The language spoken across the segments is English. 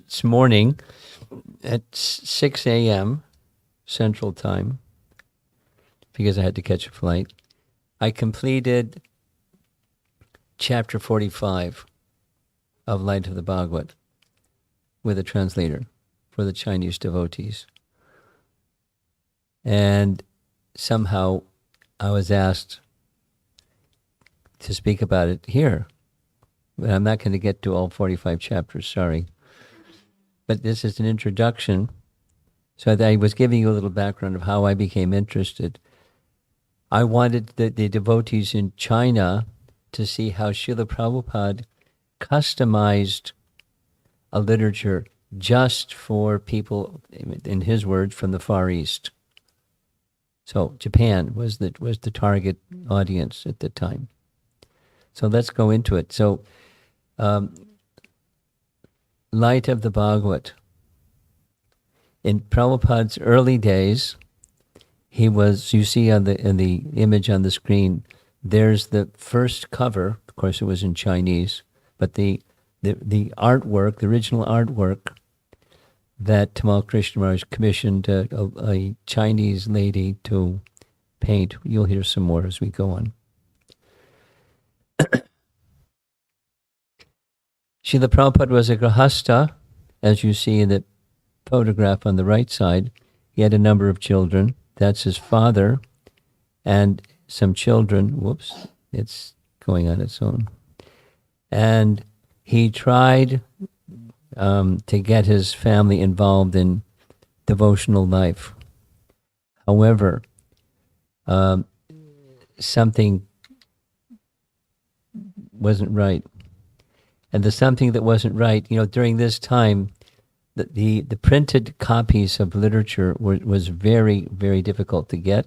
this morning at 6 a.m. Central Time, because I had to catch a flight, I completed chapter 45 of Light of the Bhagavat with a translator for the Chinese devotees. And somehow I was asked to speak about it here. But I'm not going to get to all 45 chapters, sorry. But this is an introduction. So I was giving you a little background of how I became interested. I wanted the devotees in China to see how Srila Prabhupada customized a literature just for people, in his words, from the Far East. So Japan was the target audience at the time. So let's go into it. So Light of the Bhagavat. In Prabhupada's early days, he was, you see in the image on the screen, there's the first cover. Of course, it was in Chinese, but the artwork, the original artwork that Tamal Krishna Maharaj commissioned a Chinese lady to paint. You'll hear some more as we go on. Srila Prabhupada was a grahasta, as you see in the photograph on the right side. He had a number of children. That's his father and some children. Whoops, it's going on its own. And he tried to get his family involved in devotional life. However, something wasn't right. And the something that wasn't right, during this time, the printed copies of literature was very, very difficult to get.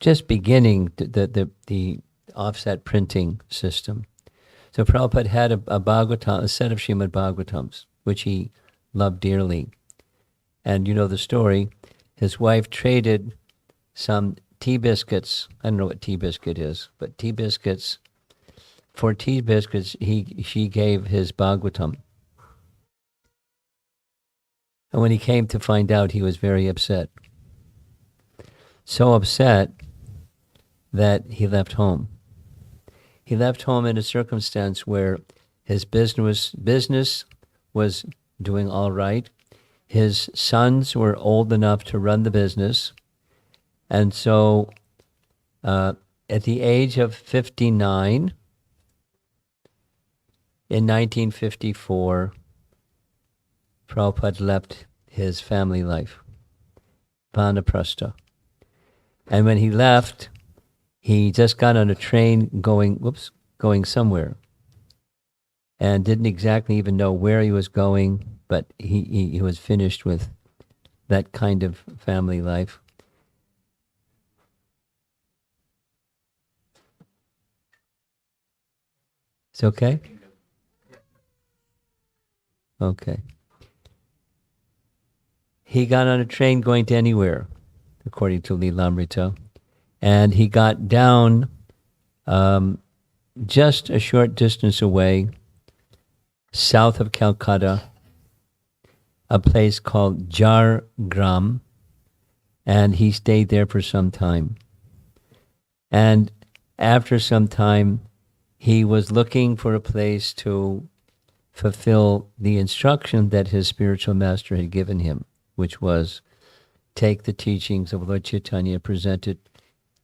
Just beginning the offset printing system. So Prabhupada had a Bhagavatam, a set of Srimad Bhagavatams, which he loved dearly. And you know the story. His wife traded some tea biscuits. I don't know what tea biscuit is, but tea biscuits. For tea biscuits, she gave his Bhagavatam. And when he came to find out, he was very upset. So upset that he left home. He left home in a circumstance where his business was doing all right. His sons were old enough to run the business. And so at the age of 59, in 1954, Prabhupada left his family life, Vanaprastha. And when he left, he just got on a train going somewhere, and didn't exactly even know where he was going, but he was finished with that kind of family life. It's okay? Okay. He got on a train going to anywhere, according to Lilamrita, and he got down just a short distance away, south of Calcutta, a place called Jhargram, and he stayed there for some time. And after some time, he was looking for a place to fulfill the instruction that his spiritual master had given him, which was take the teachings of Lord Chaitanya, present it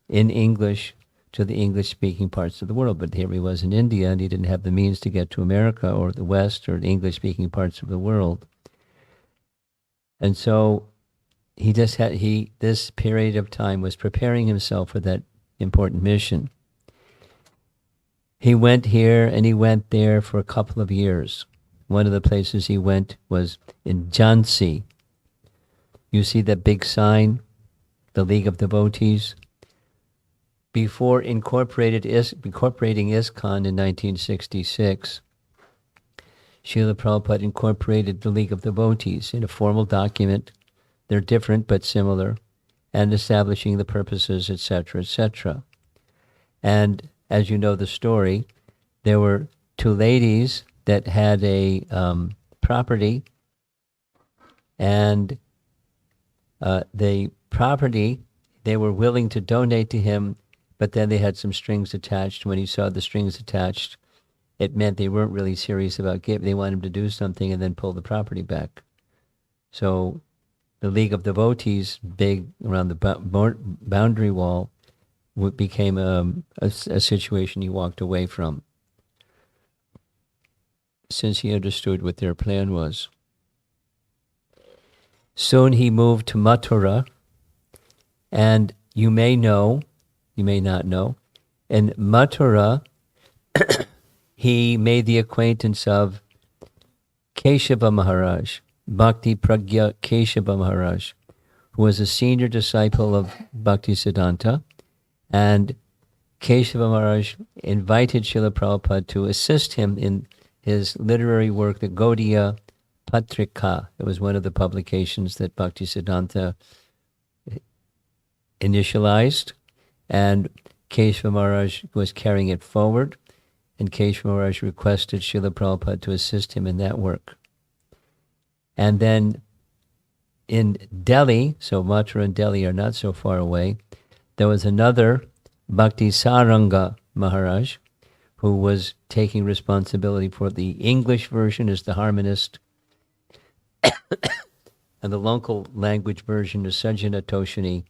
in English to the English-speaking parts of the world. But here he was in India, and he didn't have the means to get to America or the West or the English-speaking parts of the world. And so this period of time was preparing himself for that important mission. He went here and he went there for a couple of years. One of the places he went was in Jhansi. You see that big sign, the League of Devotees? Before incorporating ISKCON in 1966, Srila Prabhupada incorporated the League of Devotees in a formal document. They're different but similar, and establishing the purposes, etc., etc. And as you know the story, there were two ladies that had a property, and the property they were willing to donate to him, but then they had some strings attached. When he saw the strings attached, it meant they weren't really serious about giving. They wanted him to do something and then pull the property back. So the League of Devotees, big around the boundary wall, became a situation he walked away from, since he understood what their plan was. Soon he moved to Mathura, and you may know, you may not know, in Mathura, he made the acquaintance of Keshava Maharaj, Bhakti Pragya Keshava Maharaj, who was a senior disciple of Bhaktisiddhanta, and Keshava Maharaj invited Srila Prabhupada to assist him in his literary work, the Gaudiya Patrika. It was one of the publications that Bhaktisiddhanta initialized, and Keshava Maharaj was carrying it forward, and Keshava Maharaj requested Srila Prabhupada to assist him in that work. And then in Delhi, so Mathura and Delhi are not so far away, there was another Bhakti Saranga Maharaj who was taking responsibility for the English version as the harmonist, and the local language version is Sajjana Toshini.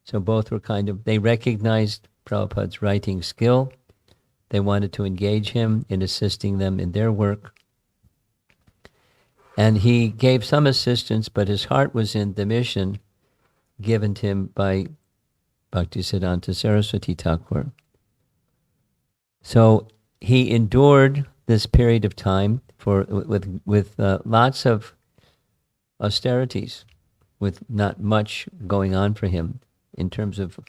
So both were they recognized Prabhupada's writing skill. They wanted to engage him in assisting them in their work. And he gave some assistance, but his heart was in the mission given to him by Bhaktisiddhanta Saraswati Thakur. So he endured this period of time with lots of austerities, with not much going on for him in terms of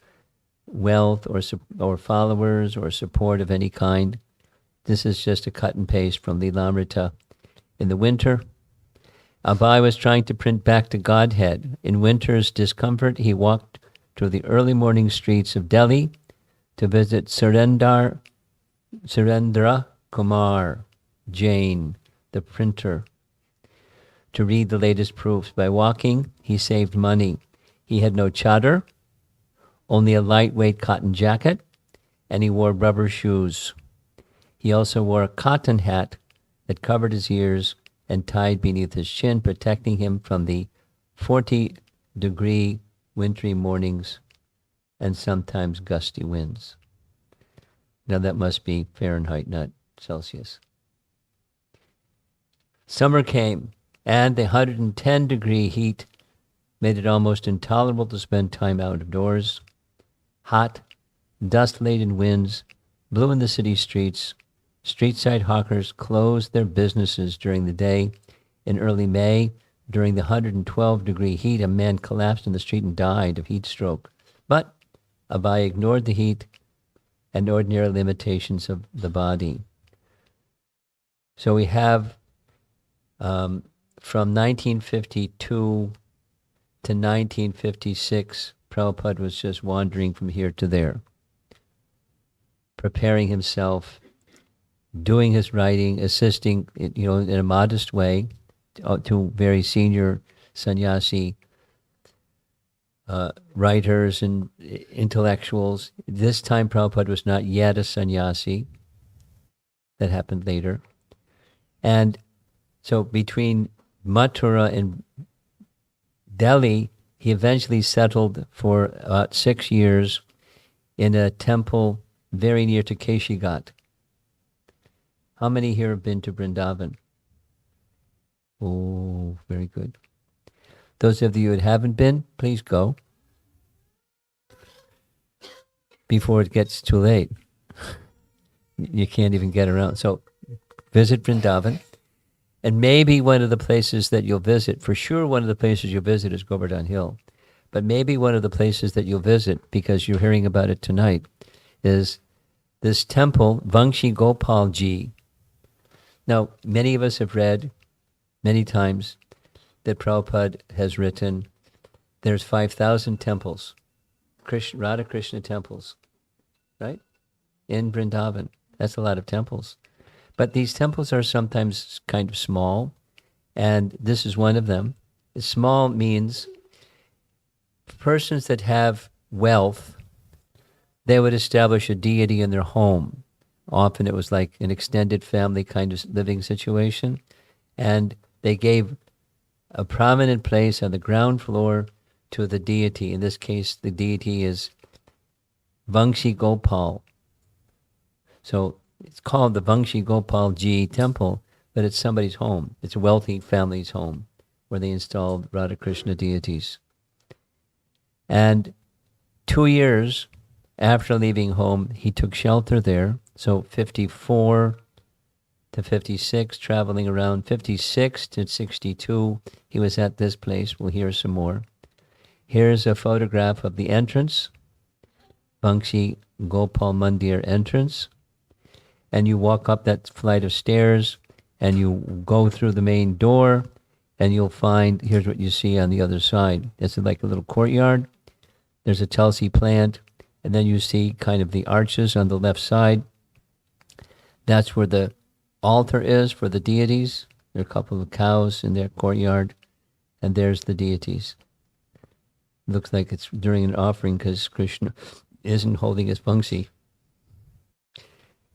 wealth or followers or support of any kind. This is just a cut and paste from Lilamrita. In the winter, Abai was trying to print back to Godhead. In winter's discomfort, he walked through the early morning streets of Delhi to visit Surendra Kumar Jain, the printer, to read the latest proofs. By walking, he saved money. He had no chadar, only a lightweight cotton jacket, and he wore rubber shoes. He also wore a cotton hat that covered his ears and tied beneath his chin, protecting him from the 40-degree wintry mornings and sometimes gusty winds. Now that must be Fahrenheit, not Celsius. Summer came, and the 110-degree heat made it almost intolerable to spend time out of doors. Hot, dust-laden winds blew in the city streets. Street-side hawkers closed their businesses during the day. In early May, during the 112-degree heat, a man collapsed in the street and died of heat stroke. But Abai ignored the heat and ordinary limitations of the body. So we have from 1952 to 1956, Prabhupada was just wandering from here to there, preparing himself, doing his writing, assisting, in a modest way to very senior sannyasi writers and intellectuals. This time Prabhupada was not yet a sannyasi. That happened later. And so between Mathura and Delhi, he eventually settled for about 6 years in a temple very near to Keshigat. How many here have been to Vrindavan? Oh, very good. Those of you that haven't been, please go before it gets too late. You can't even get around. So visit Vrindavan. And maybe one of the places that you'll visit, for sure one of the places you'll visit is Govardhan Hill. But maybe one of the places that you'll visit, because you're hearing about it tonight, is this temple, Vangshi Gopal Ji. Now, many of us have read many times that Prabhupada has written, there's 5,000 temples, Radha Krishna temples, right? In Vrindavan. That's a lot of temples. But these temples are sometimes kind of small, and this is one of them. Small means persons that have wealth, they would establish a deity in their home. Often it was like an extended family kind of living situation, and they gave a prominent place on the ground floor to the deity. In this case, the deity is Vangshi Gopal. So it's called the Vangshi Gopal Ji Temple, but it's somebody's home. It's a wealthy family's home where they installed Radha Krishna deities. And 2 years after leaving home, he took shelter there. So 54 to 56, traveling around. 56 to 62, he was at this place. We'll hear some more. Here's a photograph of the entrance, Vangshi Gopal Mandir entrance. And you walk up that flight of stairs, and you go through the main door, and you'll find, here's what you see on the other side. It's like a little courtyard. There's a Tulsi plant, and then you see kind of the arches on the left side. That's where the altar is for the deities. There are a couple of cows in their courtyard, and there's the deities. Looks like it's during an offering because Krishna isn't holding his Vangshi.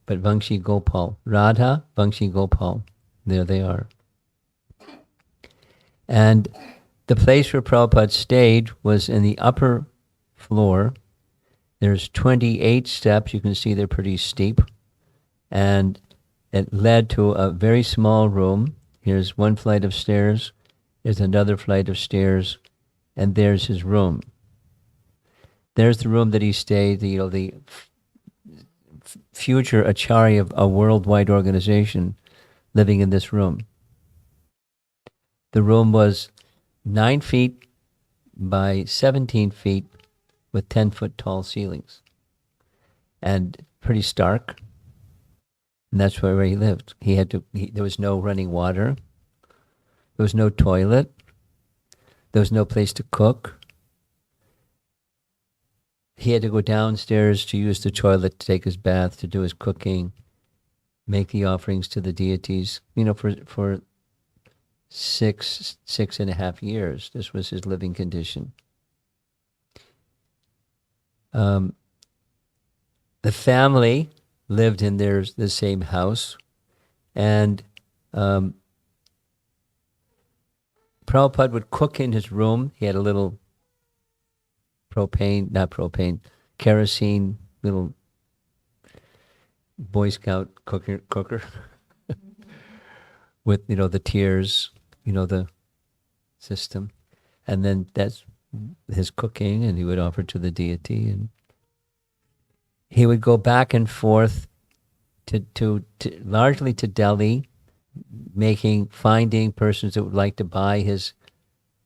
But Vangshi Gopal, Radha, Vangshi Gopal, there they are. And the place where Prabhupada stayed was in the upper floor. There's 28 steps. You can see they're pretty steep. And it led to a very small room. Here's one flight of stairs. There's another flight of stairs. And there's his room. There's the room that he stayed, the future acharya of a worldwide organization living in this room. The room was 9 feet by 17 feet with 10-foot tall ceilings and pretty stark. And that's where he lived. There was no running water. There was no toilet. There was no place to cook. He had to go downstairs to use the toilet, to take his bath, to do his cooking, make the offerings to the deities. For 6.5 years, this was his living condition. The family lived in the same house, and Prabhupada would cook in his room. He had a little kerosene, little Boy Scout cooker with, the tiers, the system. And then that's his cooking, and he would offer to the deity. And he would go back and forth to largely to Delhi, finding persons that would like to buy his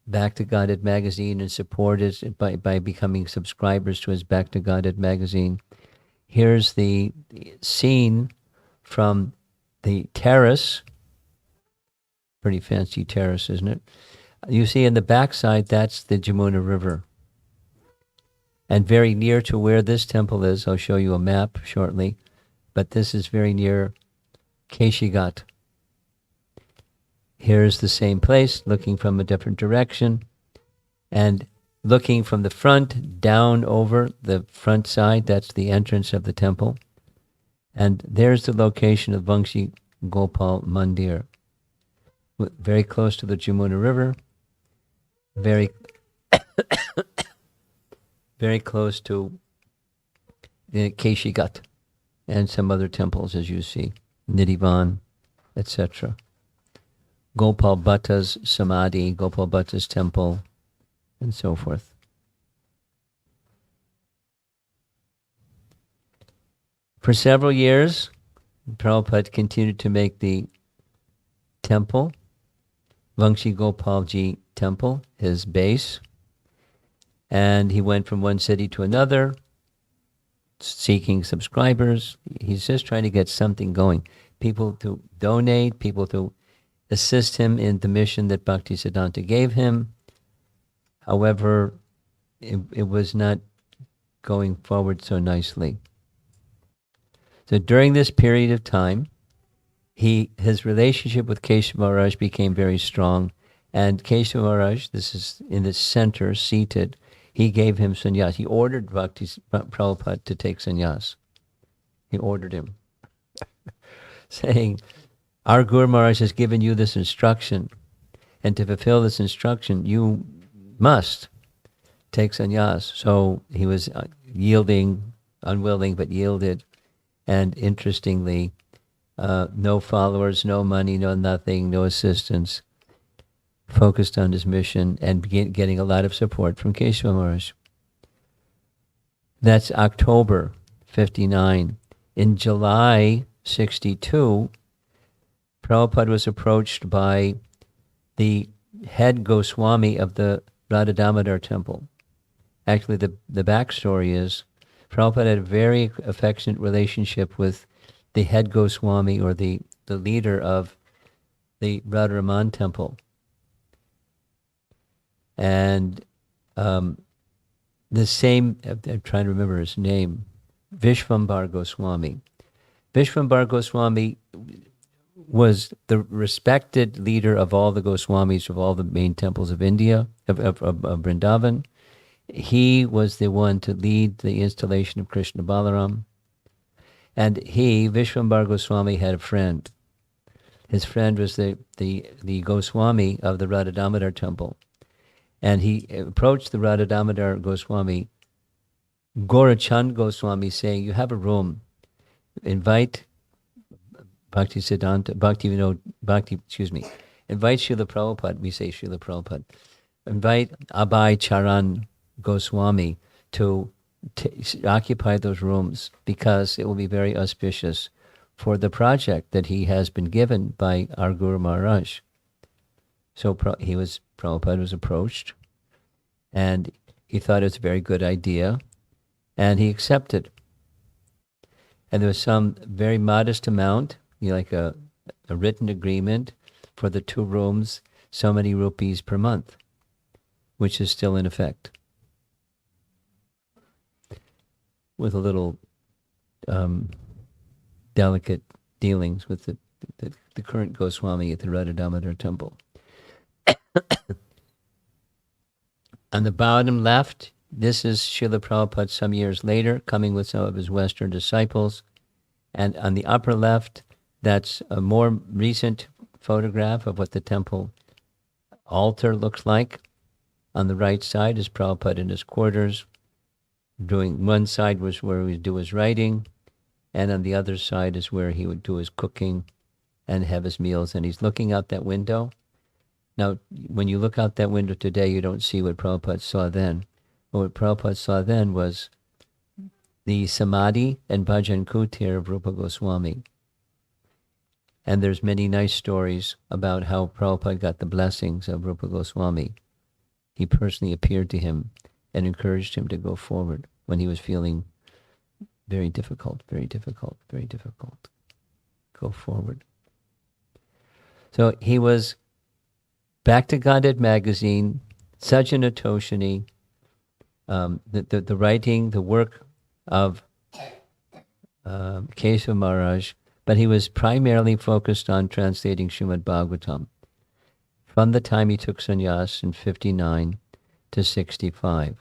Back to Godhead magazine and support it by becoming subscribers to his Back to Godhead magazine. Here's the scene from the terrace. Pretty fancy terrace, isn't it? You see in the backside, that's the Jamuna River. And very near to where this temple is, I'll show you a map shortly, but this is very near Keshigat. Here's the same place, looking from a different direction, and looking from the front down over the front side, that's the entrance of the temple. And there's the location of Vangshi Gopal Mandir. Very close to the Jamuna River, very, very close to the Keshigat and some other temples, as you see, Nidhivan, etc. Gopal Bhatta's Samadhi, Gopal Bhatta's temple, and so forth. For several years, Prabhupada continued to make the temple, Vangshi Gopalji temple, his base. And he went from one city to another, seeking subscribers. He's just trying to get something going. People to donate, people to assist him in the mission that Bhaktisiddhanta gave him. However, it was not going forward so nicely. So during this period of time, his relationship with Keshav Maharaj became very strong, and Keshav Maharaj, this is in the center, seated, he gave him sannyas. He ordered Bhakti Prabhupada to take sannyas. He ordered him, saying, our Guru Maharaj has given you this instruction, and to fulfill this instruction, you must take sannyas. So he was yielding, unwilling, but yielded. And interestingly, no followers, no money, no nothing, no assistance, focused on his mission and getting a lot of support from Keshav Maharaj. That's October 59. In July 62, Prabhupada was approached by the head Goswami of the Radha Damodar temple. Actually, the backstory is Prabhupada had a very affectionate relationship with the head Goswami, or the leader of the Radharaman temple. And the same, I'm trying to remember his name, Vishvambar Goswami. Vishvambar Goswami was the respected leader of all the Goswamis of all the main temples of India, of Vrindavan. He was the one to lead the installation of Krishna Balaram. And he, Vishvambar Goswami, had a friend. His friend was the Goswami of the Radha Damodar temple. And he approached the Radha Damodar Goswami, Gaurachand Goswami, saying, you have a room. Invite invite Srila Prabhupada, we say Srila Prabhupada. Invite Abhay Charan Goswami to occupy those rooms, because it will be very auspicious for the project that he has been given by our Guru Maharaj. So Prabhupada was approached, and he thought it was a very good idea, and he accepted. And there was some very modest amount, like a written agreement for the 2 rooms, so many rupees per month, which is still in effect, with a little delicate dealings with the current Goswami at the Radha Damodar temple. On the bottom left, this is Srila Prabhupada some years later, coming with some of his Western disciples. And on the upper left, that's a more recent photograph of what the temple altar looks like. On the right side is Prabhupada in his quarters. One side was where he would do his writing, and on the other side is where he would do his cooking and have his meals. And he's looking out that window. Now, when you look out that window today, you don't see what Prabhupada saw then. But what Prabhupada saw then was the Samadhi and Bhajan Kutir of Rupa Goswami. And there's many nice stories about how Prabhupada got the blessings of Rupa Goswami. He personally appeared to him and encouraged him to go forward when he was feeling very difficult. Go forward. So he was Back to Godhead magazine, Sajjana Toshini, the writing, the work of Keshav Maharaj, but he was primarily focused on translating Srimad Bhagavatam from the time he took sannyas in 59 to 65.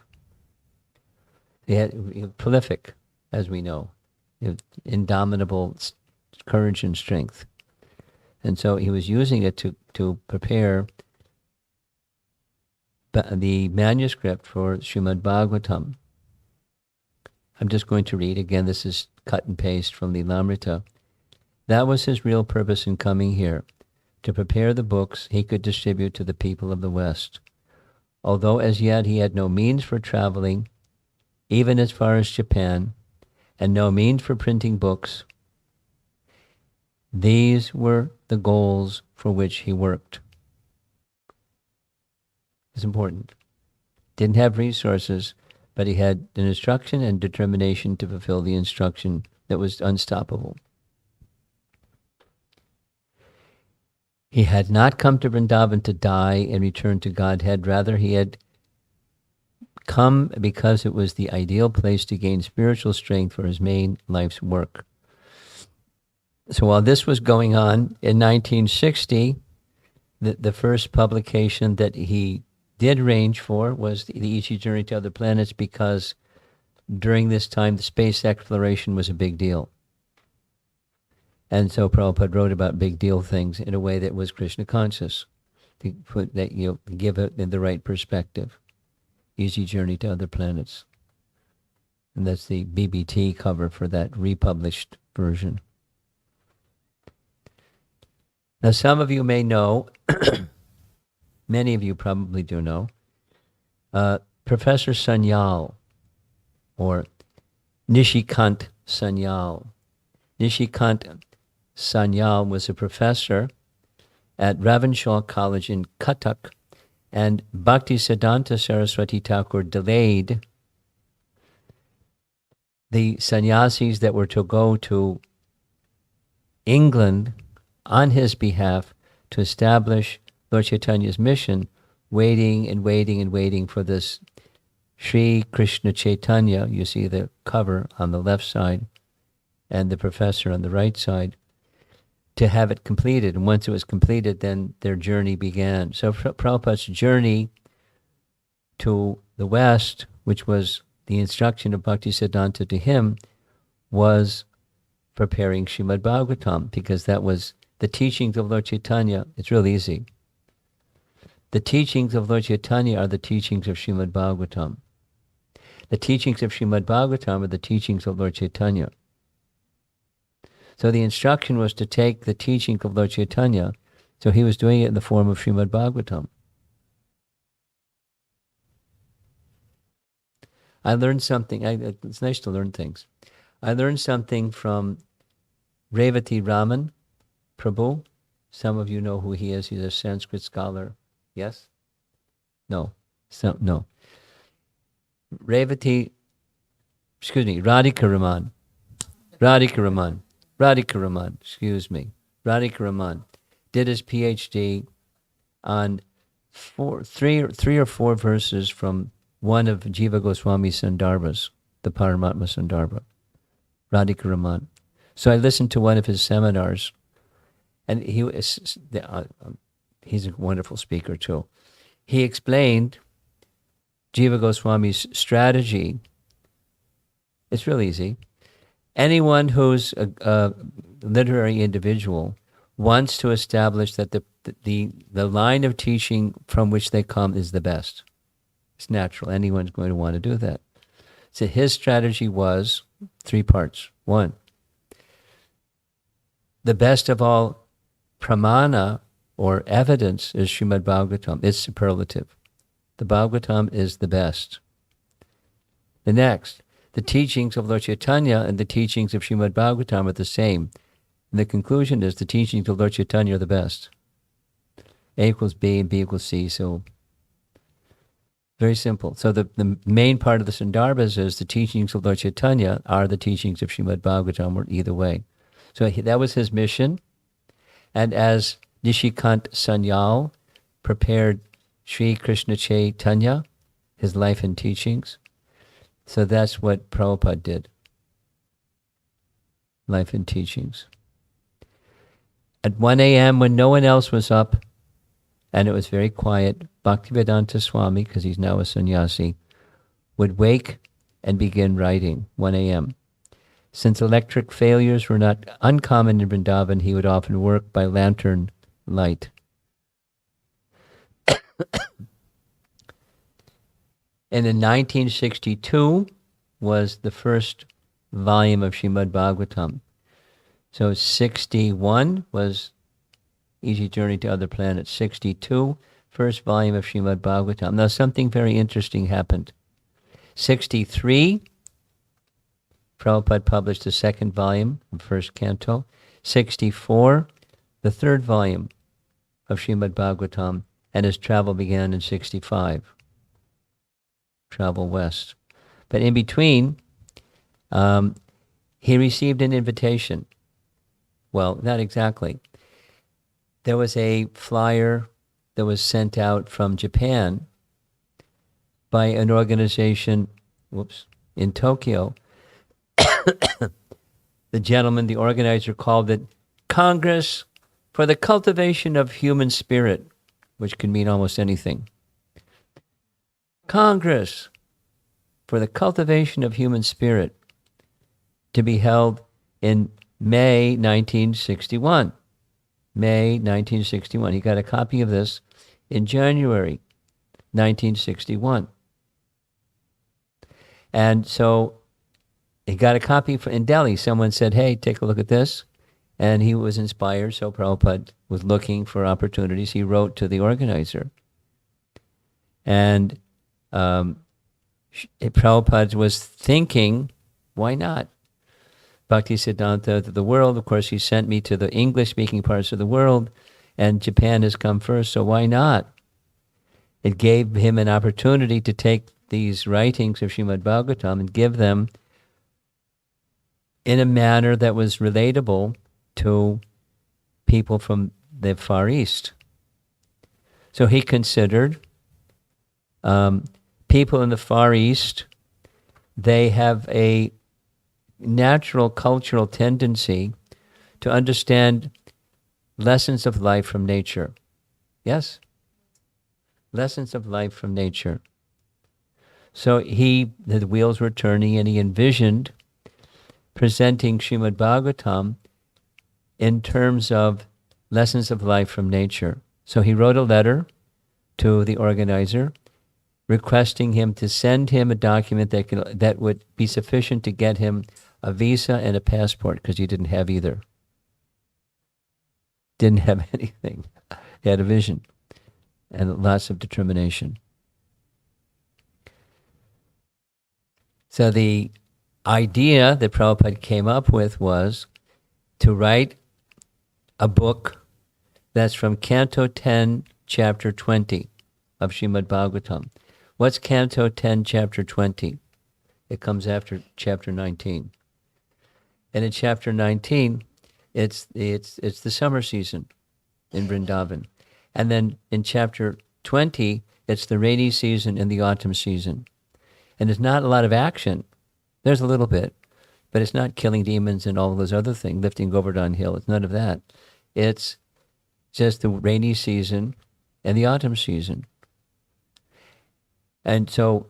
He had prolific, as we know, indomitable courage and strength. And so he was using it to prepare the manuscript for Srimad Bhagavatam. I'm just going to read again. This is cut and paste from the Lamrita. That was his real purpose in coming here, to prepare the books he could distribute to the people of the West. Although as yet he had no means for traveling, even as far as Japan, and no means for printing books, these were the goals for which he worked. It's important. Didn't have resources, but he had an instruction and determination to fulfill the instruction that was unstoppable. He had not come to Vrindavan to die and return to Godhead. Rather, he had come because it was the ideal place to gain spiritual strength for his main life's work. So while this was going on in 1960, the first publication that he did arrange for was the Easy Journey to Other Planets, because during this time the space exploration was a big deal. And so Prabhupada wrote about big deal things in a way that was Krishna conscious, to put that, give it in the right perspective. Easy Journey to Other Planets. And that's the BBT cover for that republished version. Now, some of you may know, many of you probably do know, Professor Sanyal, or Nishikant Sanyal. Nishikant Sanyal was a professor at Ravenshaw College in Cuttack, and Bhaktisiddhanta Saraswati Thakur delayed the sannyasis that were to go to England on his behalf to establish Lord Chaitanya's mission, waiting and waiting and waiting for this Sri Krishna Chaitanya. You see the cover on the left side and the professor on the right side, to have it completed. And once it was completed, then their journey began. So Prabhupada's journey to the West, which was the instruction of Bhaktisiddhanta to him, was preparing Srimad Bhagavatam, because that was the teachings of Lord Chaitanya. It's real easy. The teachings of Lord Chaitanya are the teachings of Srimad Bhagavatam. The teachings of Srimad Bhagavatam are the teachings of Lord Chaitanya. So the instruction was to take the teaching of Lord Chaitanya, so he was doing it in the form of Srimad Bhagavatam. I learned something. It's nice to learn things. I learned something from Revati Raman Prabhu. Some of you know who he is. He's a Sanskrit scholar. Yes? No. No. Radhika Raman. Radhika Raman did his PhD on three or four verses from one of Jiva Goswami's Sandarbhas, the Paramatma Sandarbha, Radhika Raman. So I listened to one of his seminars, and he's a wonderful speaker too. He explained Jiva Goswami's strategy. It's real easy. Anyone who's a literary individual wants to establish that the line of teaching from which they come is the best. It's natural. Anyone's going to want to do that. So his strategy was 3 parts. 1, the best of all pramana or evidence is Srimad Bhagavatam. It's superlative. The Bhagavatam is the best. The next, the teachings of Lord Chaitanya and the teachings of Srimad Bhagavatam are the same. And the conclusion is the teachings of Lord Chaitanya are the best. A equals B and B equals C, so very simple. So the main part of the Sandarbhas is the teachings of Lord Chaitanya are the teachings of Srimad Bhagavatam, or either way. So that was his mission. And as Nishikant Sanyal prepared Sri Krishna Chaitanya, his life and teachings, so that's what Prabhupada did. Life and teachings. At 1 a.m. when no one else was up, and it was very quiet, Bhaktivedanta Swami, because he's now a sannyasi, would wake and begin writing, 1 a.m. Since electric failures were not uncommon in Vrindavan, he would often work by lantern light. And in 1962 was the first volume of Srimad Bhagavatam. So 61 was Easy Journey to Other Planets. 62, first volume of Srimad Bhagavatam. Now something very interesting happened. 63, Prabhupada published the second volume of first canto. 64, the third volume of Srimad Bhagavatam, and his travel began in 65. Travel west. But in between, he received an invitation. Well, not exactly. There was a flyer that was sent out from Japan by an organization, in Tokyo. The organizer called it Congress for the Cultivation of Human Spirit, which can mean almost anything. Congress for the Cultivation of Human Spirit, to be held in May 1961. May 1961. He got a copy of this in January 1961. And so he got a copy in Delhi. Someone said, hey, take a look at this. And he was inspired, so Prabhupada was looking for opportunities. He wrote to the organizer. And Prabhupada was thinking, why not? Bhaktisiddhanta to the world. Of course, he sent me to the English-speaking parts of the world, and Japan has come first, so why not? It gave him an opportunity to take these writings of Srimad Bhagavatam and give them in a manner that was relatable to people from the Far East. So he considered people in the Far East, they have a natural cultural tendency to understand lessons of life from nature. Yes? Lessons of life from nature. So the wheels were turning, and he envisioned presenting Srimad Bhagavatam in terms of lessons of life from nature. So he wrote a letter to the organizer requesting him to send him a document that would be sufficient to get him a visa and a passport, because he didn't have either. Didn't have anything. He had a vision and lots of determination. So the idea that Prabhupada came up with was to write a book that's from Canto 10, Chapter 20 of Srimad Bhagavatam. What's Canto 10, Chapter 20? It comes after Chapter 19. And in Chapter 19, it's the summer season in Vrindavan. And then in Chapter 20, it's the rainy season and the autumn season. And there's not a lot of action. There's a little bit, but it's not killing demons and all those other things, lifting Govardhan Hill. It's none of that. It's just the rainy season and the autumn season. And so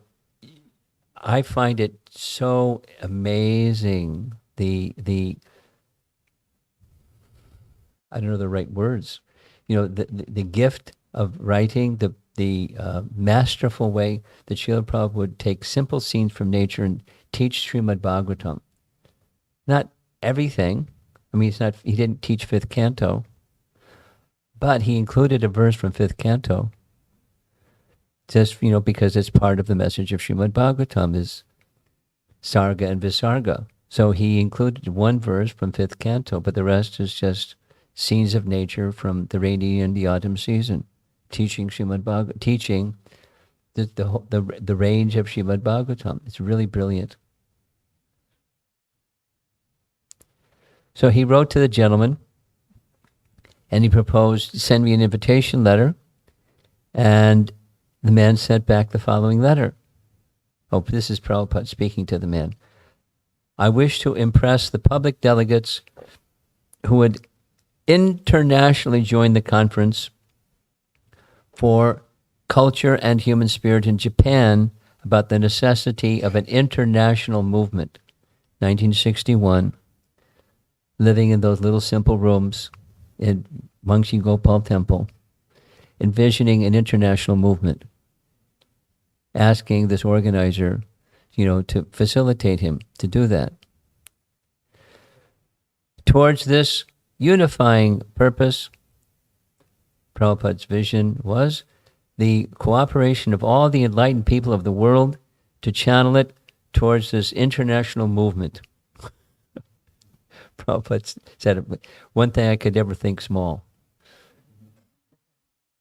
I find it so amazing, the I don't know the right words, the gift of writing, the masterful way that Srila Prabhupada would take simple scenes from nature and teach Srimad Bhagavatam. Not everything. I mean, he didn't teach fifth canto, but he included a verse from fifth canto, just, because it's part of the message of Srimad Bhagavatam is Sarga and Visarga. So he included one verse from fifth canto, but the rest is just scenes of nature from the rainy and the autumn season, teaching Srimad Bhagavatam, teaching the range of Srimad Bhagavatam. It's really brilliant. So he wrote to the gentleman, and he proposed, send me an invitation letter, and the man sent back the following letter. Oh, this is Prabhupada speaking to the man. I wish to impress the public delegates who would internationally join the conference for culture and human spirit in Japan about the necessity of an international movement. 1961, living in those little simple rooms in Mangshi Gopal Temple, envisioning an international movement, asking this organizer, to facilitate him to do that. Towards this unifying purpose, Prabhupada's vision was the cooperation of all the enlightened people of the world to channel it towards this international movement. Prabhupada said, one thing I could never think small.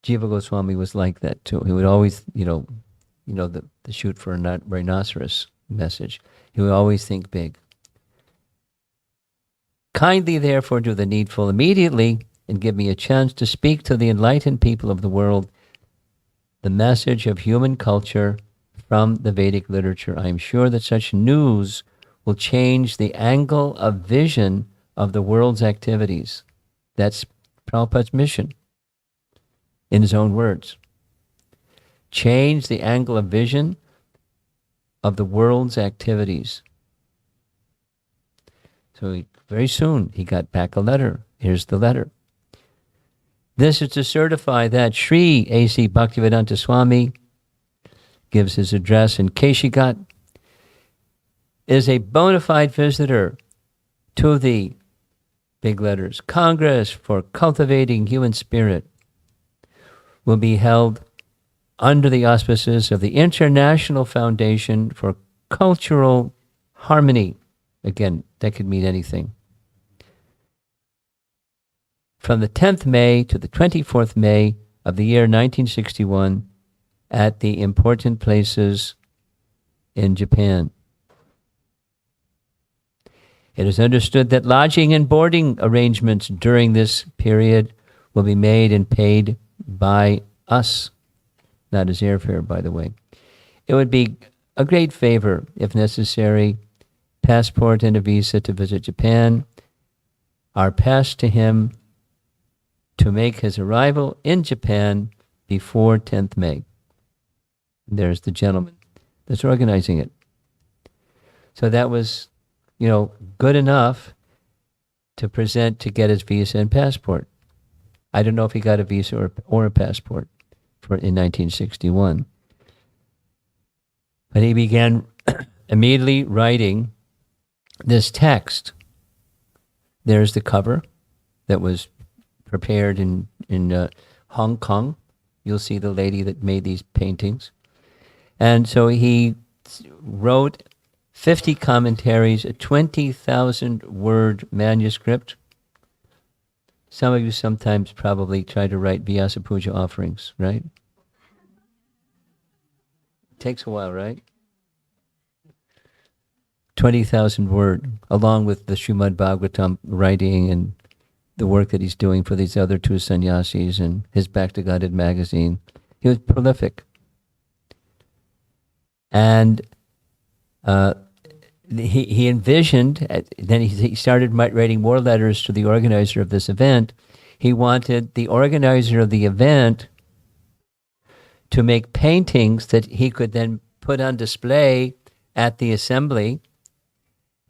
Jiva Goswami was like that too. He would always, the shoot for a rhinoceros message. He would always think big. Kindly, therefore, do the needful immediately and give me a chance to speak to the enlightened people of the world the message of human culture from the Vedic literature. I am sure that such news will change the angle of vision of the world's activities. That's Prabhupada's mission, in his own words. Change the angle of vision of the world's activities. So very soon he got back a letter. Here's the letter. This is to certify that Sri A.C. Bhaktivedanta Swami, gives his address in Keshigat, is a bona fide visitor to the, big letters, Congress for Cultivating Human Spirit, will be held under the auspices of the International Foundation for Cultural Harmony. Again, that could mean anything. From the 10th May to the 24th May of the year 1961 at the important places in Japan. It is understood that lodging and boarding arrangements during this period will be made and paid by us. Not as airfare, by the way. It would be a great favor, if necessary, passport and a visa to visit Japan are passed to him to make his arrival in Japan before 10th May. There's the gentleman that's organizing it. So that was, good enough to present to get his visa and passport. I don't know if he got a visa or a passport in 1961. But he began immediately writing this text. There's the cover that was prepared in Hong Kong. You'll see the lady that made these paintings. And so he wrote 50 commentaries, a 20,000 word manuscript. Some of you sometimes probably try to write Vyasa Puja offerings, right? Takes a while, right? 20,000 word, along with the Srimad Bhagavatam writing and the work that he's doing for these other two sannyasis and his Back to Godhead magazine. He was prolific. And he envisioned, then he started writing more letters to the organizer of this event. He wanted the organizer of the event to make paintings that he could then put on display at the assembly.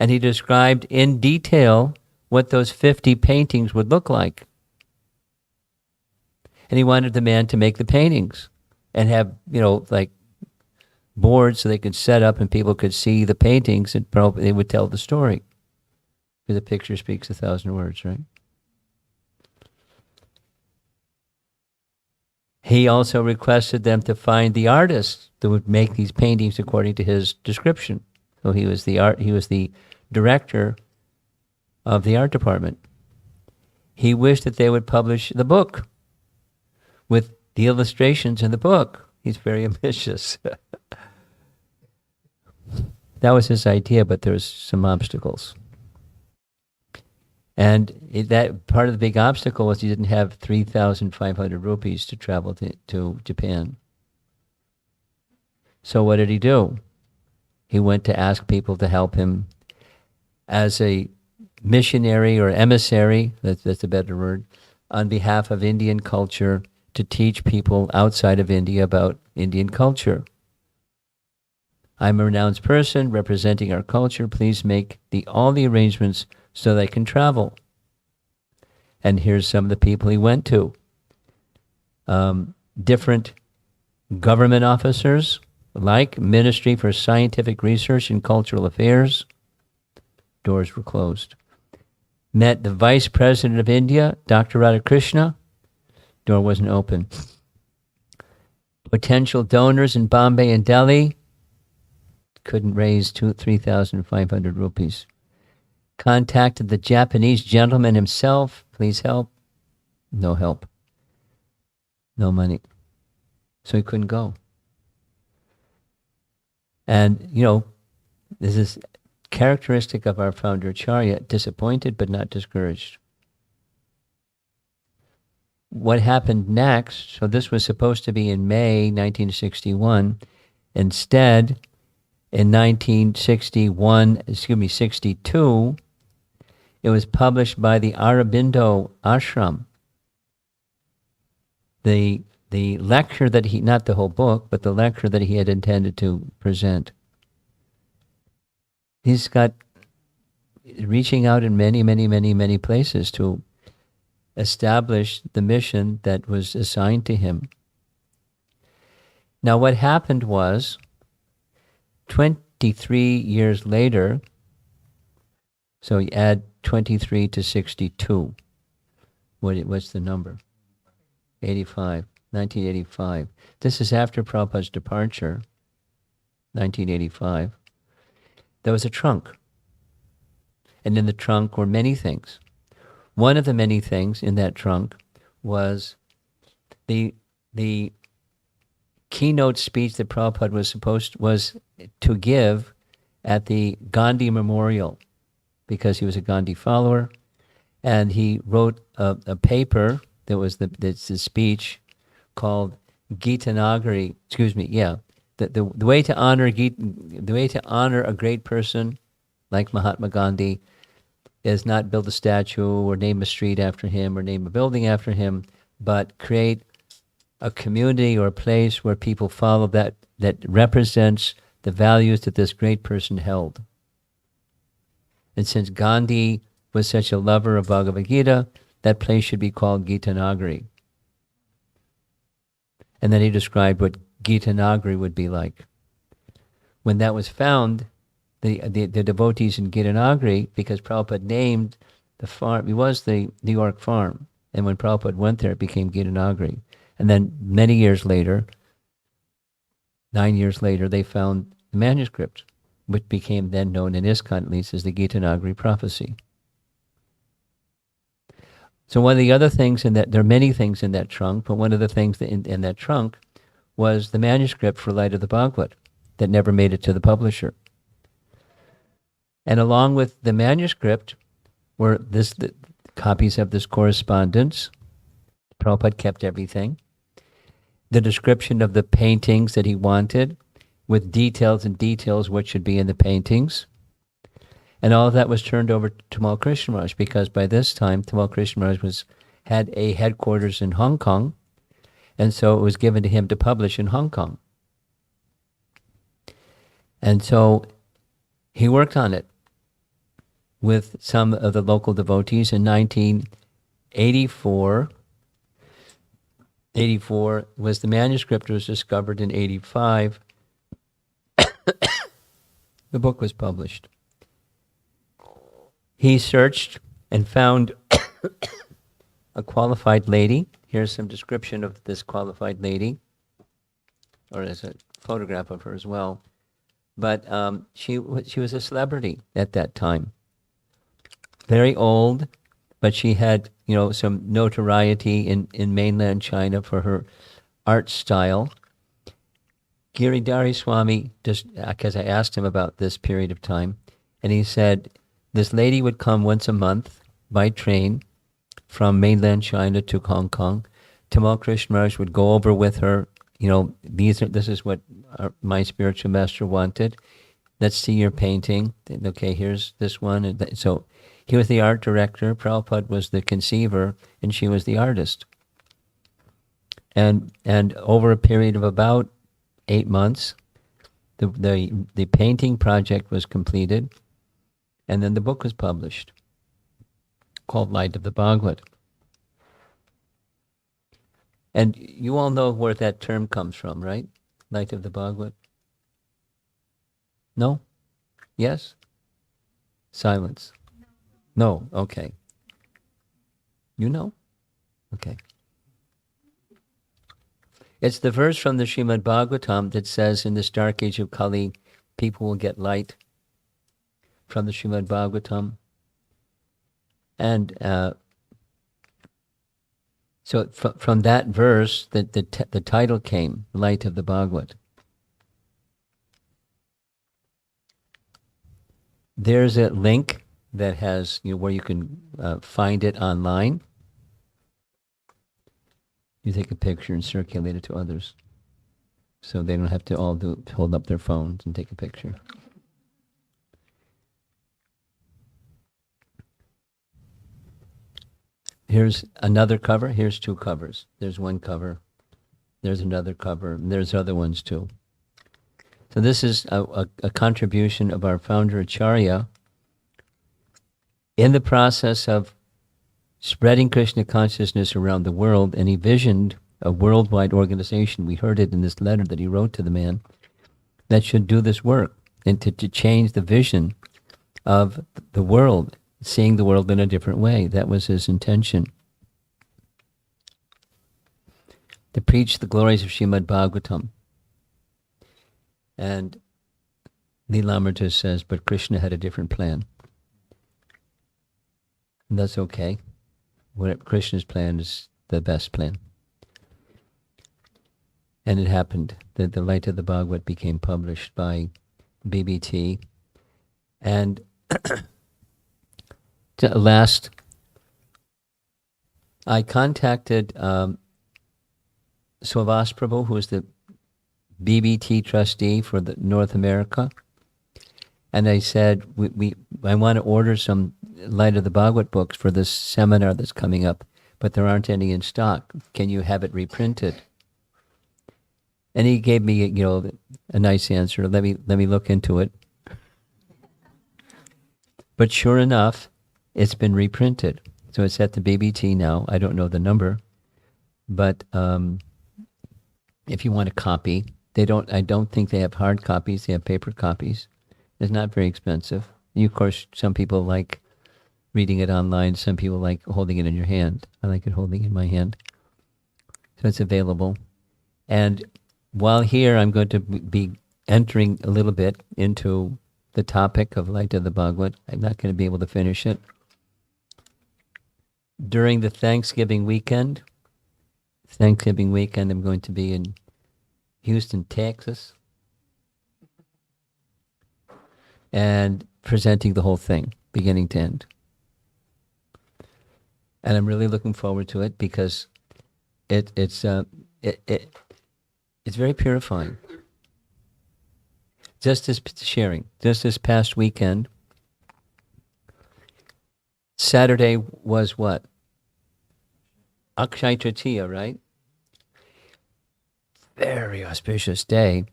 And he described in detail what those 50 paintings would look like. And he wanted the man to make the paintings and have, like boards so they could set up and people could see the paintings and they would tell the story. Because a picture speaks 1,000 words, right? He also requested them to find the artists that would make these paintings according to his description. So he was the director of the art department. He wished that they would publish the book with the illustrations in the book. He's very ambitious. That was his idea, but there was some obstacles. And that part of the big obstacle was he didn't have 3,500 rupees to travel to Japan. So what did he do? He went to ask people to help him as a missionary or emissary, that's a better word, on behalf of Indian culture to teach people outside of India about Indian culture. I'm a renounced person representing our culture. Please make all the arrangements so that I can travel. And here's some of the people he went to. Different government officers, like Ministry for Scientific Research and Cultural Affairs. Doors were closed. Met the Vice President of India, Dr. Radhakrishna. Door wasn't open. Potential donors in Bombay and Delhi. Couldn't raise 3,500 rupees. Contacted the Japanese gentleman himself. Please help. No help. No money. So he couldn't go. And, this is characteristic of our founder Acharya, disappointed but not discouraged. What happened next, so this was supposed to be in May 1961. Instead, in 62, It was published by the Aurobindo Ashram. The lecture that he, not the whole book, but the lecture that he had intended to present. He's got reaching out in many, many, many, many places to establish the mission that was assigned to him. Now, what happened was, 23 years later, so you add 23 to 62. What's the number? 1985. This is after Prabhupada's departure, 1985. There was a trunk. And in the trunk were many things. One of the many things in that trunk was the keynote speech that Prabhupada was to give at the Gandhi Memorial, because he was a Gandhi follower, and he wrote a paper that was the speech called Gitanagari. The way to honor the way to honor a great person like Mahatma Gandhi is not build a statue or name a street after him or name a building after him, but create a community or a place where people follow that represents the values that this great person held. And since Gandhi was such a lover of Bhagavad Gita, that place should be called Gitanagari. And then he described what Gitanagari would be like. When that was found, the devotees in Gitanagari, because Prabhupada named the farm, it was the New York farm, and when Prabhupada went there, it became Gitanagari. And then many years later, 9 years later, they found the manuscript, which became then known in ISKCON at least as the Gitanagari prophecy. So one of the other things there are many things in that trunk, but one of the things in that trunk was the manuscript for Light of the Bhagavat that never made it to the publisher. And along with the manuscript were the copies of this correspondence. Prabhupada kept everything. The description of the paintings that he wanted, with details what should be in the paintings. And all of that was turned over to Tamal Krishna Maharaj, because by this time Tamal Krishna Maharaj had a headquarters in Hong Kong, and so it was given to him to publish in Hong Kong. And so he worked on it with some of the local devotees in 1984. 84 was the manuscript was discovered in 85. The book was published. He searched and found a qualified lady. Here's some description of this qualified lady, or there's a photograph of her as well. But she was a celebrity at that time. Very old, but she had some notoriety in mainland China for her art style. Giridhari Swami, just because I asked him about this period of time, and he said this lady would come once a month by train from mainland China to Hong Kong. Tamal Krishna Maharaj would go over with her. This is what my spiritual master wanted. Let's see your painting. Okay, here's this one. And so he was the art director. Prabhupada was the conceiver, and she was the artist. And over a period of about 8 months, the painting project was completed, and then the book was published, called Light of the Bhagavat. And you all know where that term comes from, right? Light of the Bhagavat? No? Yes? Silence. No, okay. You know? Okay. It's the verse from the Srimad Bhagavatam that says, in this dark age of Kali, people will get light, from the Srimad Bhagavatam. And so from that verse, the title came, Light of the Bhagavat. There's a link that has, where you can find it online. You take a picture and circulate it to others, so they don't have to all hold up their phones and take a picture. here's another cover, here's two covers. There's one cover, there's another cover, and there's other ones too. So this is a contribution of our founder Acharya in the process of spreading Krishna consciousness around the world, and he visioned a worldwide organization. We heard it in this letter that he wrote to the man that should do this work and to change the vision of the world, seeing the world in a different way. That was his intention. To preach the glories of Srimad Bhagavatam. And Leelamrita says, but Krishna had a different plan. And that's okay. Krishna's plan is the best plan. And it happened that the Light of the Bhagavat became published by BBT. And last, I contacted Swavas Prabhu, who is the BBT trustee for the North America. And I said, I want to order some Light of the Bhagavat books for this seminar that's coming up, but there aren't any in stock. Can you have it reprinted? And he gave me, a nice answer. Let me look into it. But sure enough, it's been reprinted. So it's at the BBT now. I don't know the number, but if you want a copy, I don't think they have hard copies. They have paper copies. It's not very expensive. Of course, some people like reading it online. Some people like holding it in your hand. I like it holding in my hand. So it's available. And while here, I'm going to be entering a little bit into the topic of Light of the Bhagavat. I'm not going to be able to finish it. During the Thanksgiving weekend, I'm going to be in Houston, Texas, and presenting the whole thing, beginning to end. And I'm really looking forward to it because it's very purifying. Just this past weekend, Saturday was what? Akshay Tritiya, right? Very auspicious day.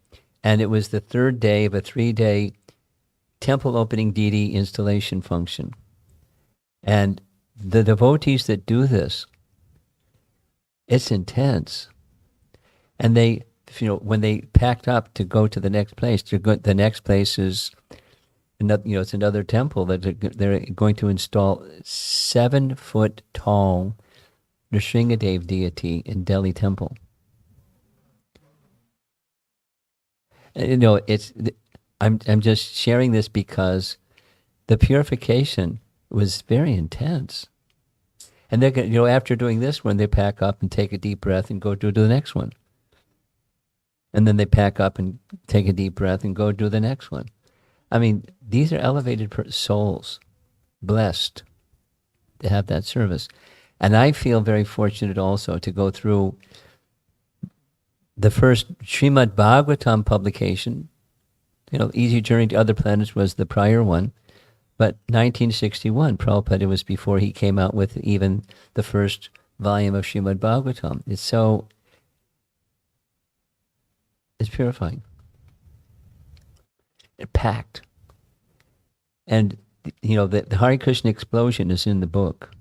And it was the third day of a 3-day temple opening deity installation function. And the devotees that do this, it's intense. And they, when they packed up to go to the next place, the next place is, it's another temple that they're going to install 7-foot tall Nrsingadev deity in Delhi temple. And, I'm just sharing this because the purification was very intense. And they're going, after doing this one, they pack up and take a deep breath and go do the next one. And then they pack up and take a deep breath and go do the next one. I mean, these are elevated souls, blessed to have that service. And I feel very fortunate also to go through the first Srimad Bhagavatam publication. Easy Journey to Other Planets was the prior one. But 1961, Prabhupada, was before he came out with even the first volume of Srimad Bhagavatam. It's purifying. It's packed. And, the Hare Krishna explosion is in the book.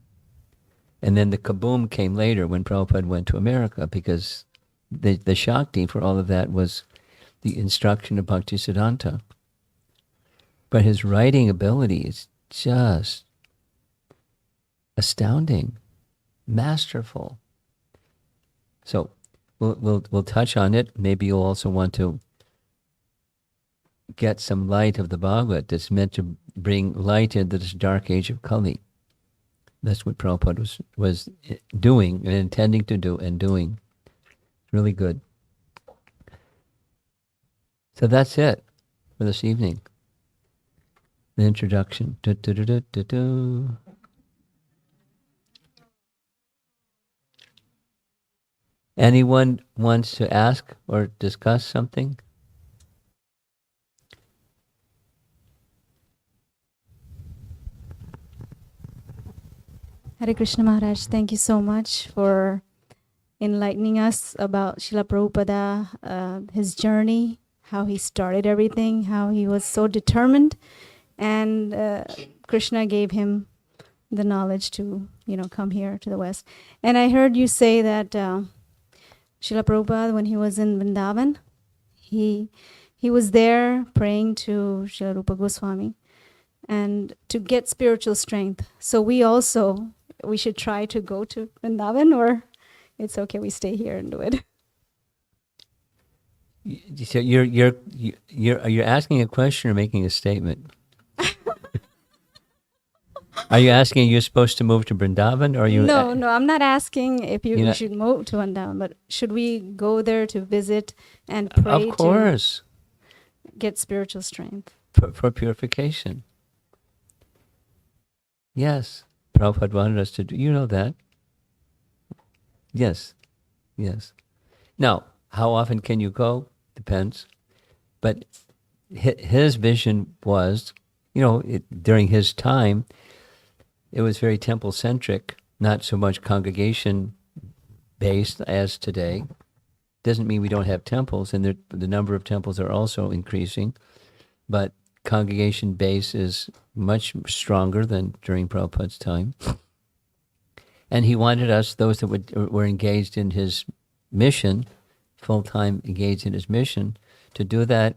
And then the kaboom came later when Prabhupada went to America, because the Shakti for all of that was the instruction of Bhaktisiddhanta. But his writing ability is just astounding, masterful. So we'll touch on it. Maybe you'll also want to get some light of the Bhagavat that's meant to bring light into this dark age of Kali. That's what Prabhupada was doing and intending to do and doing. Really good. So that's it for this evening. The introduction. Anyone wants to ask or discuss something? Hare Krishna Maharaj, thank you so much for enlightening us about Srila Prabhupada, his journey, how he started everything, how he was so determined, and Krishna gave him the knowledge to, come here to the West. And I heard you say that Srila Prabhupada, when he was in Vrindavan, he was there praying to Srila Rupa Goswami and to get spiritual strength. So we should try to go to Vrindavan, or it's okay, we stay here and do it. So you're asking a question or making a statement? Are you asking you're supposed to move to Vrindavan, or are you? No, I'm not asking if You're you not- should move to Vrindavan, but should we go there to visit and pray Of course, to get spiritual strength? for purification. Yes, Prabhupada wanted us to do. You know that. Yes, yes. Now, how often can you go? Depends. But his vision was, during his time, it was very temple-centric, not so much congregation-based as today. Doesn't mean we don't have temples, and the number of temples are also increasing, but congregation base is much stronger than during Prabhupada's time. And he wanted us, those that were engaged in his mission, full-time engaged in his mission, to do that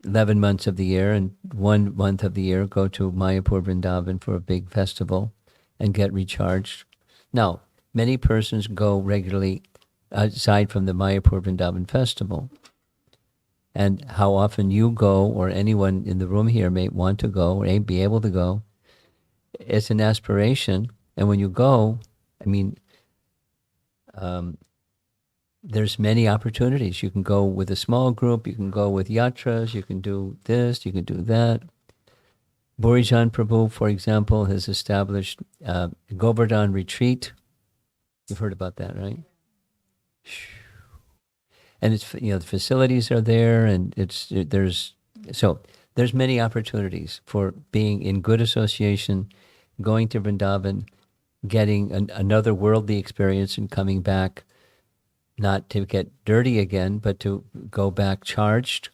11 months of the year, and 1 month of the year go to Mayapur Vrindavan for a big festival and get recharged. Now, many persons go regularly aside from the Mayapur Vrindavan festival. And how often you go, or anyone in the room here may want to go, or be able to go, it's an aspiration. And when you go, there's many opportunities. You can go with a small group, you can go with yatras, you can do this, you can do that. Burijan Prabhu, for example, has established Govardhan Retreat. You've heard about that, right? And it's, the facilities are there, and there's many opportunities for being in good association, going to Vrindavan, getting another worldly experience, and coming back, not to get dirty again, but to go back charged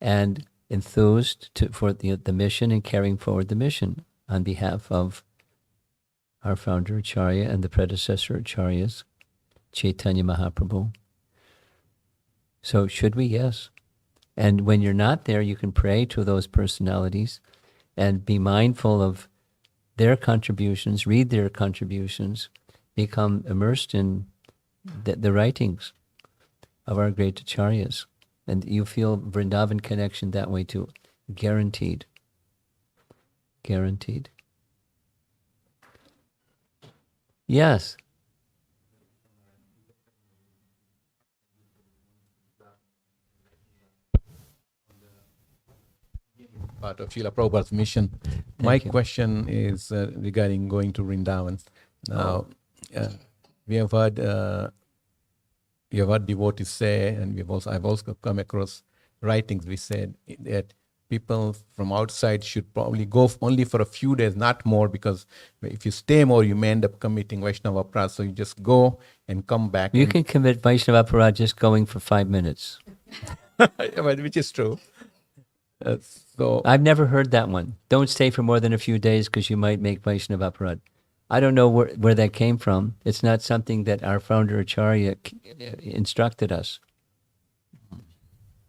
and enthused for the mission and carrying forward the mission on behalf of our founder Acharya and the predecessor Acharyas, Chaitanya Mahaprabhu. So should we? Yes. And when you're not there, you can pray to those personalities and be mindful of their contributions, read their contributions, become immersed in the writings of our great acharyas. And you feel Vrindavan connection that way too. Guaranteed. Guaranteed. Yes. Part of Srila Prabhupada's mission. My question is regarding going to Vrindavan. Now, we have heard devotees say, and I've also come across writings which said that people from outside should probably go only for a few days, not more, because if you stay more, you may end up committing Vaishnava aparad. So you just go and come back. You can commit Vaishnava aparad just going for 5 minutes. Which is true. So I've never heard that one. Don't stay for more than a few days because you might make Vaishnava aparad. I don't know where that came from. It's not something that our founder Acharya instructed us.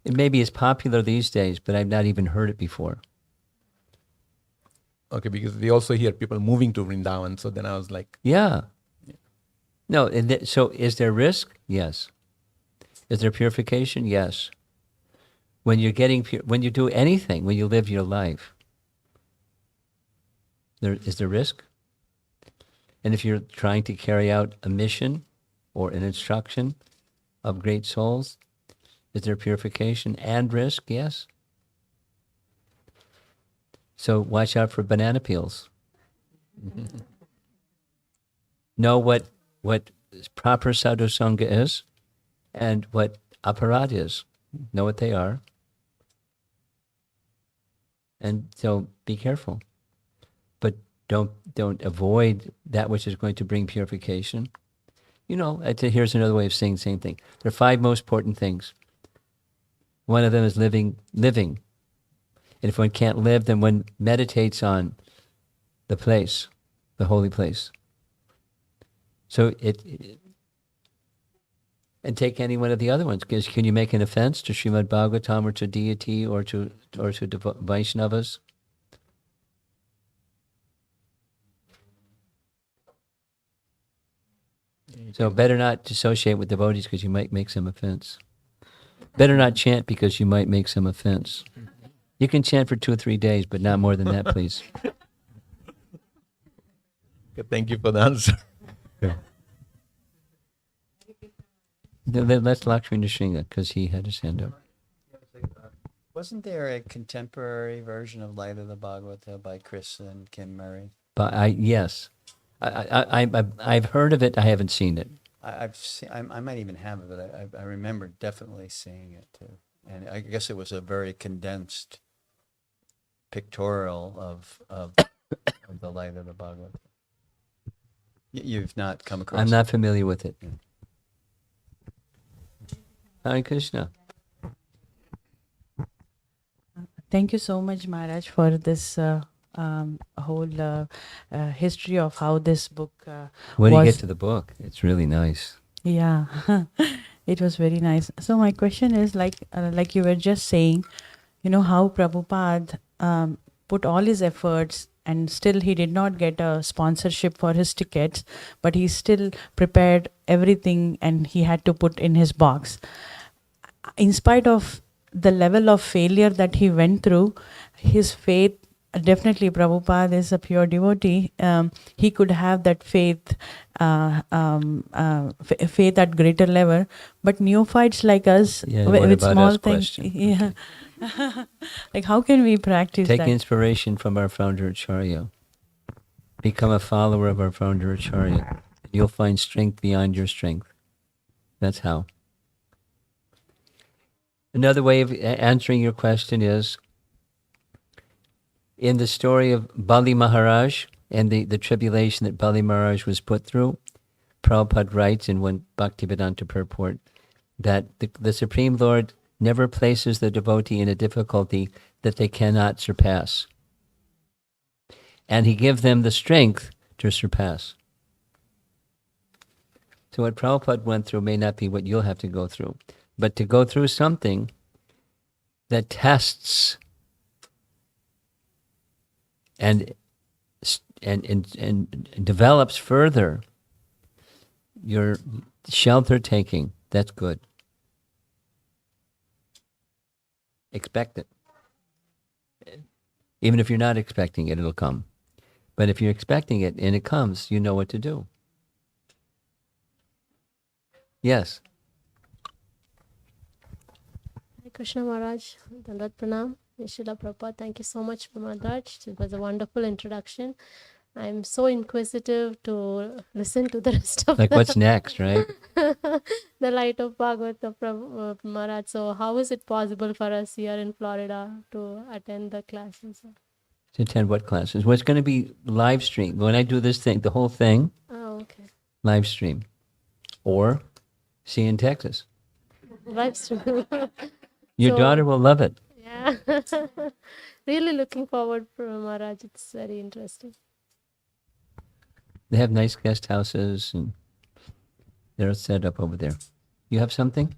It maybe is popular these days, but I've not even heard it before. Okay, because we also hear people moving to Vrindavan. So then I was like... Yeah. No, so is there risk? Yes. Is there purification? Yes. When you're when you do anything, when you live your life, is there risk? And if you're trying to carry out a mission or an instruction of great souls, is there purification and risk? Yes. So watch out for banana peels. Know what proper sadhu sangha is and what aparad is. Know what they are. And so be careful. But Don't avoid that which is going to bring purification. Here's another way of saying the same thing. There are 5 most important things. One of them is living. And if one can't live, then one meditates on the place, the holy place. So and take any one of the other ones. Because can you make an offense to Srimad Bhagavatam or to deity or to Vaishnavas? So better not dissociate with devotees because you might make some offense. Better not chant because you might make some offense. You can chant for 2 or 3 days, but not more than that, please. Thank you for the answer. Let's Lakshmi Nrsinga because he had his hand up. Wasn't there a contemporary version of Light of the Bhagavata by Chris and Kim Murray? But yes, I've heard of it. I haven't seen it. I've seen. I might even have it, but I remember definitely seeing it too. And I guess it was a very condensed pictorial of the Light of the Bhagavata. You've not come across. I'm not familiar with it. Hare Krishna. Thank you so much, Maharaj, for this whole history of how this book When you was. get to the book, it's really nice. Yeah, it was very nice. So my question is like you were just saying, how Prabhupada put all his efforts and still he did not get a sponsorship for his tickets, but he still prepared everything and he had to put in his box. In spite of the level of failure that he went through, his faith, definitely Prabhupada is a pure devotee. He could have that faith, faith at greater level. But neophytes like us, Yeah, what with about small us things, question? yeah. Like how can we practice Take that? inspiration from our founder Acharya. Become a follower of our founder Acharya. You'll find strength beyond your strength. That's how. Another way of answering your question is, in the story of Bali Maharaj and the tribulation that Bali Maharaj was put through, Prabhupada writes in one Bhaktivedanta purport that the Supreme Lord never places the devotee in a difficulty that they cannot surpass. And he gives them the strength to surpass. So what Prabhupada went through may not be what you'll have to go through. But to go through something that tests and develops further your shelter taking, that's good. Expect it. Even if you're not expecting it, it'll come. But if you're expecting it and it comes, you know what to do. Yes. Hare Krishna Maharaj, Dandat Pranam, Srila Prabhupada, thank you so much, Maharaj. It was a wonderful introduction. I'm so inquisitive to listen to the rest of Like what's next, right? the Light of Bhagavata, Maharaj. So how is it possible for us here in Florida to attend the classes? To attend what classes? Well, it's going to be live stream. When I do this thing, the whole thing, Oh, okay. live stream. Or see in Texas. Live stream. Your So- daughter will love it. Yeah. Really looking forward for Maharaj. It's very interesting. They have nice guest houses and they're set up over there. You have something?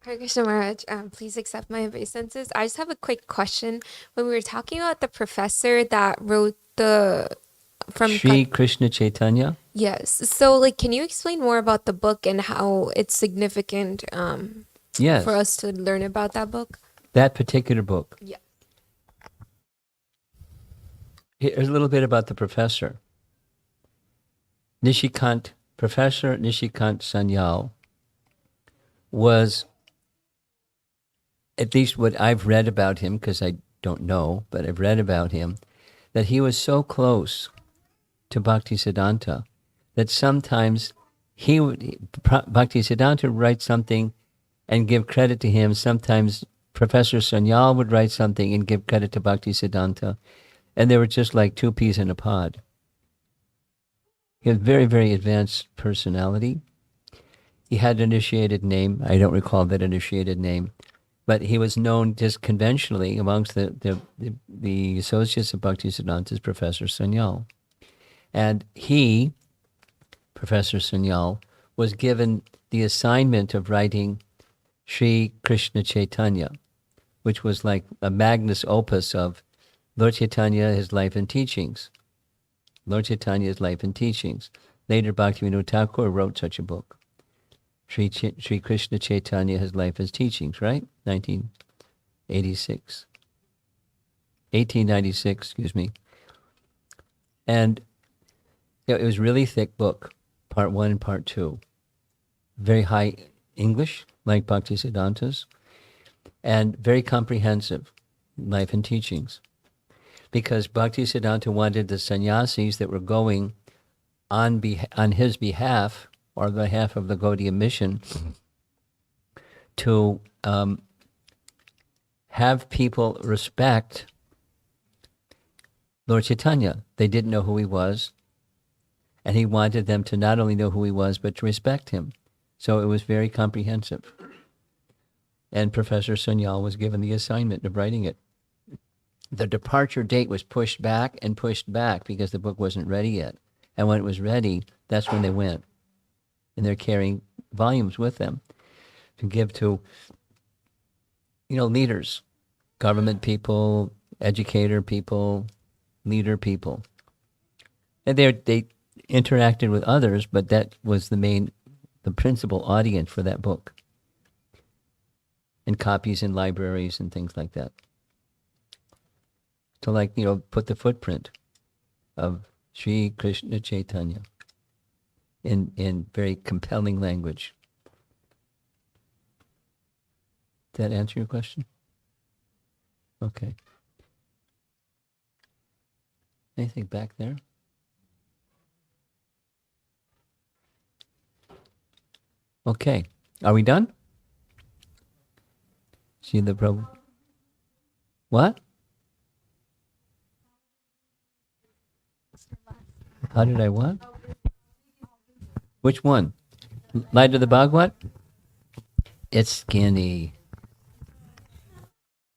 Hare Krishna Maharaj, please accept my obeisances. I just have a quick question. When we were talking about the professor that wrote from Sri Krishna Chaitanya. yes, so can you explain more about the book and how it's significant Yes. for us to learn about that book? That particular book. Yeah. Here's a little bit about the professor. Professor Nishikant Sanyal was, at least what I've read about him, because I don't know, but I've read about him, that he was so close to Bhaktisiddhanta that sometimes Bhaktisiddhanta would write something and give credit to him. Sometimes Professor Sanyal would write something and give credit to Bhaktisiddhanta. And they were just like two peas in a pod. He had very, very advanced personality. He had an initiated name. I don't recall that initiated name, but he was known just conventionally amongst the associates of Bhaktisiddhanta as Professor Sanyal. And he, Professor Sanyal, was given the assignment of writing Sri Krishna Chaitanya, which was like a magnus opus of Lord Chaitanya, his life and teachings. Lord Chaitanya's life and teachings. Later, Bhaktivinoda Thakur wrote such a book. Sri Krishna Chaitanya, his life and teachings, right? 1896, excuse me. And it was a really thick book, part 1 and part 2. Very high English, like Bhaktisiddhanta's, and very comprehensive life and teachings. Because Bhaktisiddhanta wanted the sannyasis that were going on his behalf, or the behalf of the Gaudiya mission, to have people respect Lord Chaitanya. They didn't know who he was, and he wanted them to not only know who he was, but to respect him. So it was very comprehensive. And Professor Sanyal was given the assignment of writing it. The departure date was pushed back and pushed back because the book wasn't ready yet. And when it was ready, that's when they went. And they're carrying volumes with them to give to, leaders, government people, educator people, leader people. And they interacted with others, but that was the principal audience for that book. And copies in libraries and things like that. To put the footprint of Sri Krishna Chaitanya in very compelling language. Did that answer your question? Okay. Anything back there? Okay. Are we done? See the problem? What? How did I what? Which one? Light of the Bhagavat? It's skinny.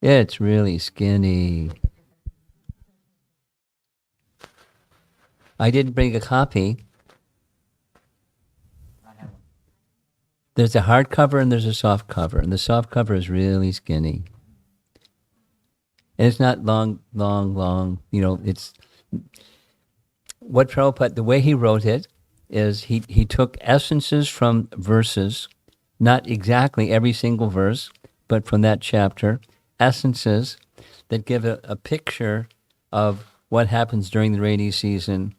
It's really skinny. I didn't bring a copy. There's a hard cover and there's a soft cover. And the soft cover is really skinny. And it's not long. It's... What Prabhupada, the way he wrote it, is he took essences from verses, not exactly every single verse, but from that chapter, essences that give a picture of what happens during the rainy season,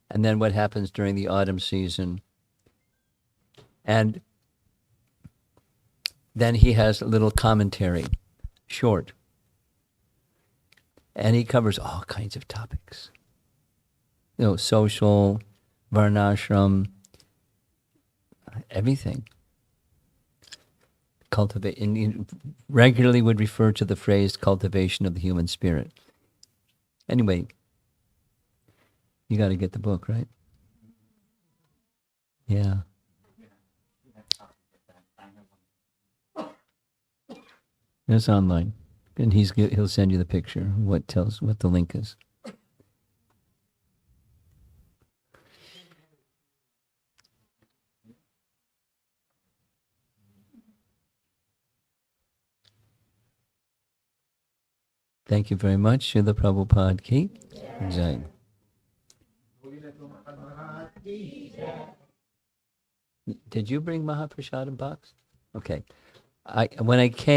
and then what happens during the autumn season. And then he has a little commentary, short. And he covers all kinds of topics. Social, varnashram, everything. Cultivate, and he regularly would refer to the phrase cultivation of the human spirit. Anyway, you got to get the book, right? Yeah. It's online, and he'll send you the picture. What the link is. Thank you very much. Srila Prabhupada ki jai. Did you bring Mahaprasadam box? Okay. When I came.